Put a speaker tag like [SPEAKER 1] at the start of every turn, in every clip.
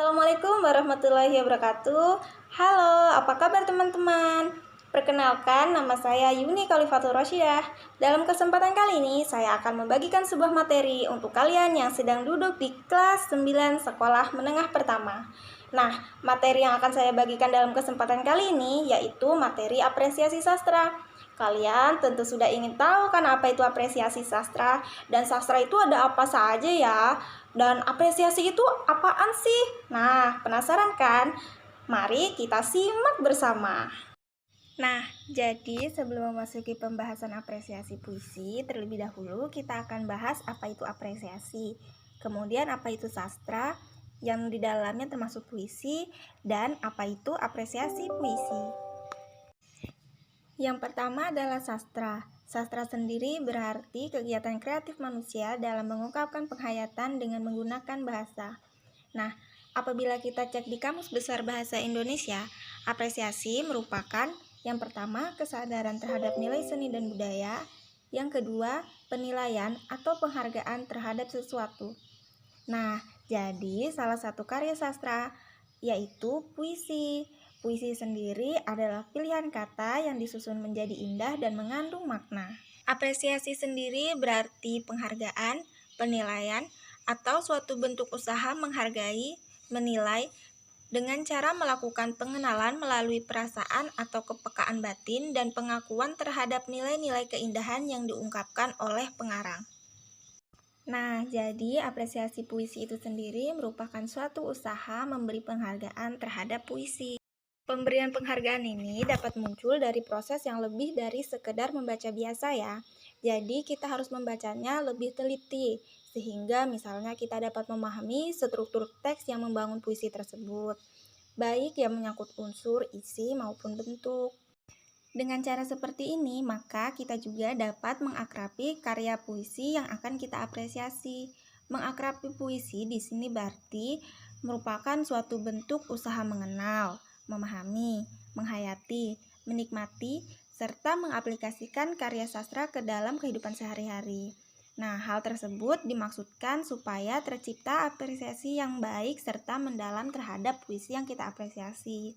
[SPEAKER 1] Assalamualaikum warahmatullahi wabarakatuh. Halo, apa kabar teman-teman? Perkenalkan, nama saya Yuni Khalifatul Rasyidah. Dalam kesempatan kali ini, saya akan membagikan sebuah materi untuk kalian yang sedang duduk di kelas 9 sekolah menengah pertama. Nah, materi yang akan saya bagikan dalam kesempatan kali ini yaitu materi apresiasi sastra. Kalian tentu sudah ingin tahu kan apa itu apresiasi sastra, dan sastra itu ada apa saja ya? Dan apresiasi itu apaan sih? Nah, penasaran kan? Mari kita simak bersama. Nah, jadi sebelum memasuki pembahasan apresiasi puisi, terlebih dahulu kita akan bahas apa itu apresiasi. Kemudian apa itu sastra, yang di dalamnya termasuk puisi, dan apa itu apresiasi puisi. Yang pertama adalah sastra. Sastra sendiri berarti kegiatan kreatif manusia dalam mengungkapkan penghayatan dengan menggunakan bahasa. Nah, apabila kita cek di Kamus Besar Bahasa Indonesia, apresiasi merupakan yang pertama kesadaran terhadap nilai seni dan budaya, yang kedua penilaian atau penghargaan terhadap sesuatu. Nah, jadi salah satu karya sastra yaitu puisi. Puisi sendiri adalah pilihan kata yang disusun menjadi indah dan mengandung makna. Apresiasi sendiri berarti penghargaan, penilaian, atau suatu bentuk usaha menghargai, menilai, dengan cara melakukan pengenalan melalui perasaan atau kepekaan batin dan pengakuan terhadap nilai-nilai keindahan yang diungkapkan oleh pengarang. Nah, jadi apresiasi puisi itu sendiri merupakan suatu usaha memberi penghargaan terhadap puisi. Pemberian penghargaan ini dapat muncul dari proses yang lebih dari sekedar membaca biasa ya. Jadi kita harus membacanya lebih teliti, sehingga misalnya kita dapat memahami struktur teks yang membangun puisi tersebut, baik yang menyangkut unsur, isi, maupun bentuk. Dengan cara seperti ini, maka kita juga dapat mengakrabi karya puisi yang akan kita apresiasi. Mengakrabi puisi di sini berarti merupakan suatu bentuk usaha mengenal, memahami, menghayati, menikmati, serta mengaplikasikan karya sastra ke dalam kehidupan sehari-hari. Nah, hal tersebut dimaksudkan supaya tercipta apresiasi yang baik serta mendalam terhadap puisi yang kita apresiasi.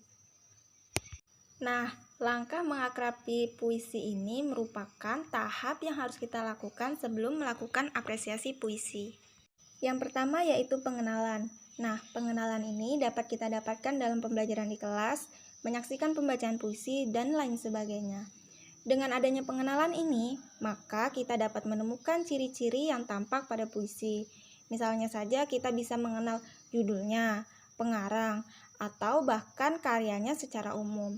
[SPEAKER 1] Nah, langkah mengakrabi puisi ini merupakan tahap yang harus kita lakukan sebelum melakukan apresiasi puisi. Yang pertama yaitu pengenalan. Nah, pengenalan ini dapat kita dapatkan dalam pembelajaran di kelas, menyaksikan pembacaan puisi, dan lain sebagainya. Dengan adanya pengenalan ini, maka kita dapat menemukan ciri-ciri yang tampak pada puisi. Misalnya saja kita bisa mengenal judulnya, pengarang, atau bahkan karyanya secara umum.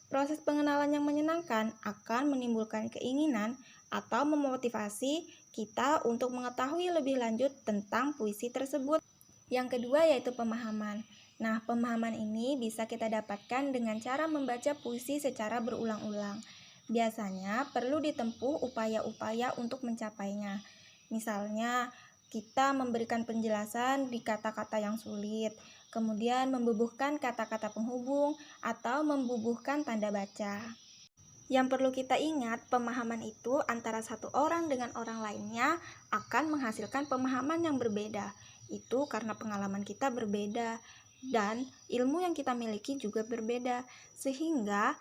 [SPEAKER 1] Proses pengenalan yang menyenangkan akan menimbulkan keinginan atau memotivasi kita untuk mengetahui lebih lanjut tentang puisi tersebut. Yang kedua yaitu pemahaman. Nah, pemahaman ini bisa kita dapatkan dengan cara membaca puisi secara berulang-ulang. Biasanya perlu ditempuh upaya-upaya untuk mencapainya. Misalnya, kita memberikan penjelasan di kata-kata yang sulit, kemudian membubuhkan kata-kata penghubung, atau membubuhkan tanda baca. Yang perlu kita ingat, pemahaman itu antara satu orang dengan orang lainnya akan menghasilkan pemahaman yang berbeda. Itu karena pengalaman kita berbeda dan ilmu yang kita miliki juga berbeda. Sehingga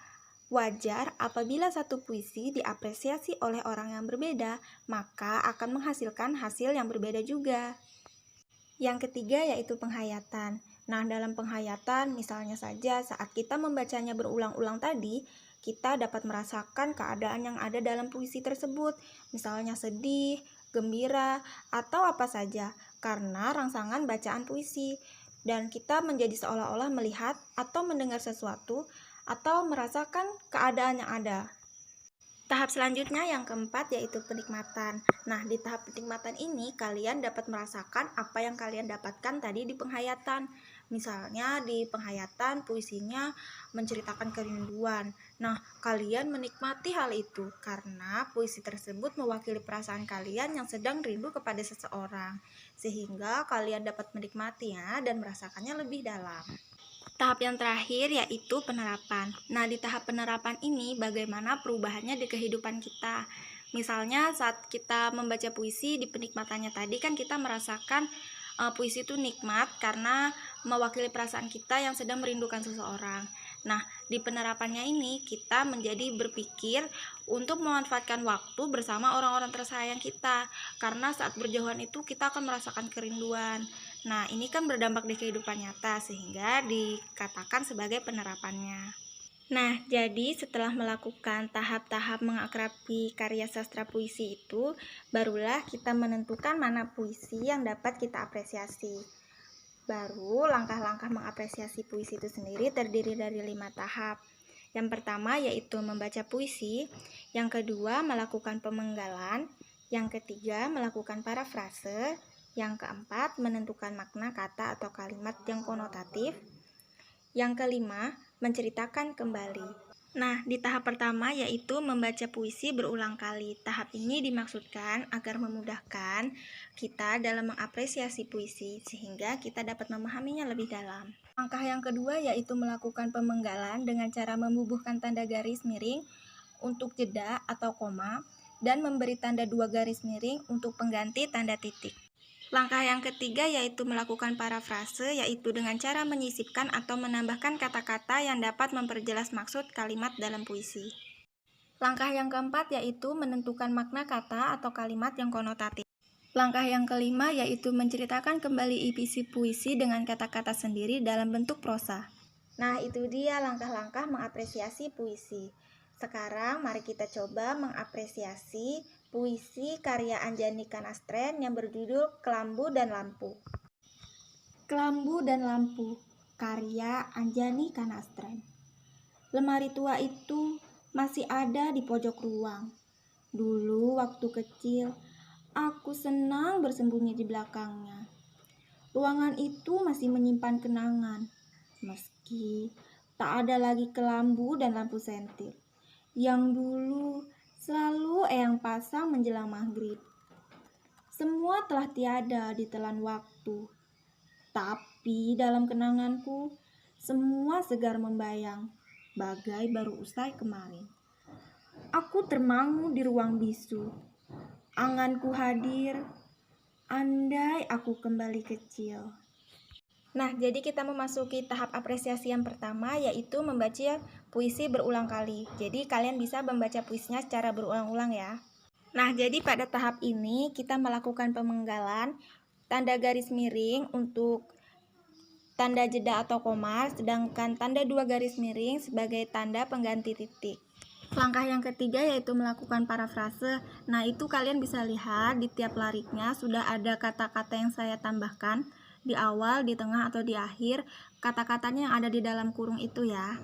[SPEAKER 1] wajar apabila satu puisi diapresiasi oleh orang yang berbeda, maka akan menghasilkan hasil yang berbeda juga. Yang ketiga yaitu penghayatan. Nah, dalam penghayatan misalnya saja saat kita membacanya berulang-ulang tadi, kita dapat merasakan keadaan yang ada dalam puisi tersebut, misalnya sedih, gembira, atau apa saja, karena rangsangan bacaan puisi. Dan kita menjadi seolah-olah melihat atau mendengar sesuatu, atau merasakan keadaan yang ada. Tahap selanjutnya yang keempat yaitu penikmatan. Nah, di tahap penikmatan ini kalian dapat merasakan apa yang kalian dapatkan tadi di penghayatan. Misalnya di penghayatan puisinya menceritakan kerinduan. Nah, kalian menikmati hal itu karena puisi tersebut mewakili perasaan kalian yang sedang rindu kepada seseorang. Sehingga kalian dapat menikmatinya dan merasakannya lebih dalam. Tahap yang terakhir yaitu penerapan. Nah, di tahap penerapan ini bagaimana perubahannya di kehidupan kita. Misalnya saat kita membaca puisi di penikmatannya tadi kan kita merasakan puisi itu nikmat karena mewakili perasaan kita yang sedang merindukan seseorang. Nah, di penerapannya ini kita menjadi berpikir untuk memanfaatkan waktu bersama orang-orang tersayang kita, karena saat berjauhan itu kita akan merasakan kerinduan. Nah, ini kan berdampak di kehidupan nyata sehingga dikatakan sebagai penerapannya. Nah, jadi setelah melakukan tahap-tahap mengakrabi karya sastra puisi itu, barulah kita menentukan mana puisi yang dapat kita apresiasi. Baru langkah-langkah mengapresiasi puisi itu sendiri terdiri dari 5 tahap. Yang pertama yaitu membaca puisi, yang kedua melakukan pemenggalan, yang ketiga melakukan parafrase, yang keempat menentukan makna kata atau kalimat yang konotatif, yang kelima menceritakan kembali. Nah, di tahap pertama yaitu membaca puisi berulang kali. Tahap ini dimaksudkan agar memudahkan kita dalam mengapresiasi puisi sehingga kita dapat memahaminya lebih dalam. Langkah yang kedua yaitu melakukan pemenggalan dengan cara membubuhkan tanda garis miring untuk jeda atau koma dan memberi tanda 2 garis miring untuk pengganti tanda titik. Langkah yang ketiga yaitu melakukan parafrase, yaitu dengan cara menyisipkan atau menambahkan kata-kata yang dapat memperjelas maksud kalimat dalam puisi. Langkah yang keempat yaitu menentukan makna kata atau kalimat yang konotatif. Langkah yang kelima yaitu menceritakan kembali isi puisi dengan kata-kata sendiri dalam bentuk prosa. Nah, itu dia langkah-langkah mengapresiasi puisi. Sekarang mari kita coba mengapresiasi puisi karya Anjani Kanastren yang berjudul Kelambu dan Lampu. Kelambu dan Lampu, karya Anjani Kanastren. Lemari tua itu masih ada di pojok ruang. Dulu waktu kecil, aku senang bersembunyi di belakangnya. Ruangan itu masih menyimpan kenangan, meski tak ada lagi kelambu dan lampu sentil yang dulu selalu eyang pasang menjelang maghrib. Semua telah tiada ditelan waktu, tapi dalam kenanganku semua segar membayang, bagai baru usai kemarin. Aku termangu di ruang bisu, anganku hadir, andai aku kembali kecil. Nah, jadi kita memasuki tahap apresiasi yang pertama, yaitu membaca puisi berulang kali. Jadi kalian bisa membaca puisinya secara berulang-ulang ya. Nah, jadi pada tahap ini kita melakukan pemenggalan, tanda garis miring untuk tanda jeda atau koma, sedangkan tanda 2 garis miring sebagai tanda pengganti titik. Langkah yang ketiga yaitu melakukan parafrase. Nah, itu kalian bisa lihat di tiap lariknya sudah ada kata-kata yang saya tambahkan di awal, di tengah, atau di akhir kata-katanya yang ada di dalam kurung itu ya.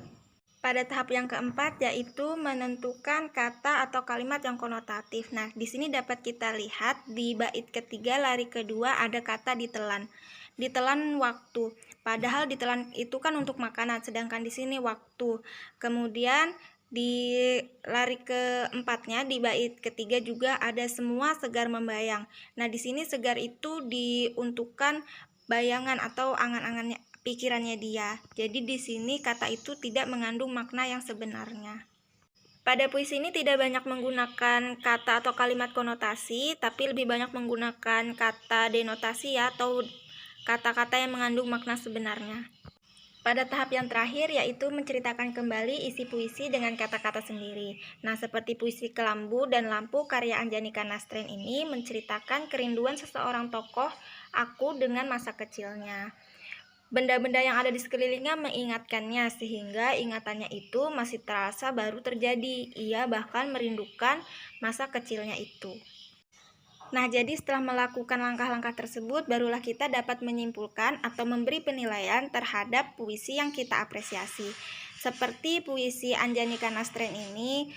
[SPEAKER 1] Pada tahap yang keempat yaitu menentukan kata atau kalimat yang konotatif. Nah, di sini dapat kita lihat di bait ketiga lari kedua ada kata ditelan. Ditelan waktu. Padahal ditelan itu kan untuk makanan, sedangkan di sini waktu. Kemudian di lari keempatnya di bait ketiga juga ada semua segar membayang. Nah, di sini segar itu diuntukkan bayangan atau angan-angannya, pikirannya dia. Jadi di sini kata itu tidak mengandung makna yang sebenarnya. Pada puisi ini tidak banyak menggunakan kata atau kalimat konotasi, tapi lebih banyak menggunakan kata denotasi ya, atau kata-kata yang mengandung makna sebenarnya. Pada tahap yang terakhir yaitu menceritakan kembali isi puisi dengan kata-kata sendiri. Nah, seperti puisi Kelambu dan Lampu karya Anjani Kanastren ini menceritakan kerinduan seseorang tokoh aku dengan masa kecilnya. Benda-benda yang ada di sekelilingnya mengingatkannya sehingga ingatannya itu masih terasa baru terjadi. Ia bahkan merindukan masa kecilnya itu. Nah, jadi setelah melakukan langkah-langkah tersebut, barulah kita dapat menyimpulkan atau memberi penilaian terhadap puisi yang kita apresiasi. Seperti puisi Anjani Kanastren ini,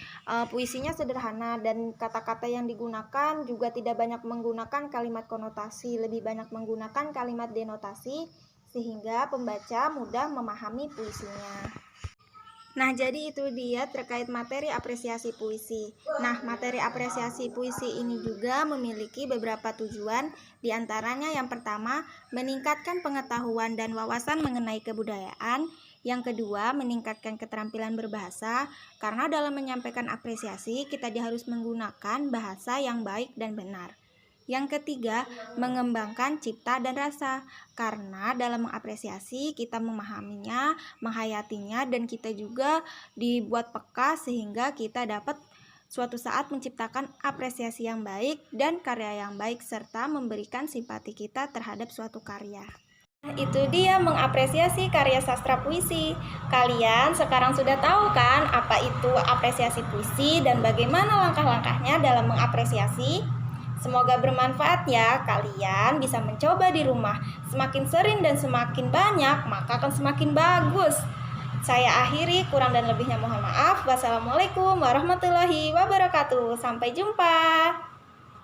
[SPEAKER 1] puisinya sederhana dan kata-kata yang digunakan juga tidak banyak menggunakan kalimat konotasi, lebih banyak menggunakan kalimat denotasi, sehingga pembaca mudah memahami puisinya. Nah, jadi itu dia terkait materi apresiasi puisi. Nah, materi apresiasi puisi ini juga memiliki beberapa tujuan, diantaranya yang pertama, meningkatkan pengetahuan dan wawasan mengenai kebudayaan. Yang kedua, meningkatkan keterampilan berbahasa, karena dalam menyampaikan apresiasi, kita harus menggunakan bahasa yang baik dan benar. Yang ketiga, mengembangkan cipta dan rasa. Karena dalam mengapresiasi, kita memahaminya, menghayatinya, dan kita juga dibuat peka sehingga kita dapat suatu saat menciptakan apresiasi yang baik dan karya yang baik, serta memberikan simpati kita terhadap suatu karya. Itu dia mengapresiasi karya sastra puisi. Kalian sekarang sudah tahu kan apa itu apresiasi puisi dan bagaimana langkah-langkahnya dalam mengapresiasi? Semoga bermanfaat ya, kalian bisa mencoba di rumah. Semakin sering dan semakin banyak, maka akan semakin bagus. Saya akhiri, kurang dan lebihnya mohon maaf. Wassalamualaikum warahmatullahi wabarakatuh. Sampai jumpa.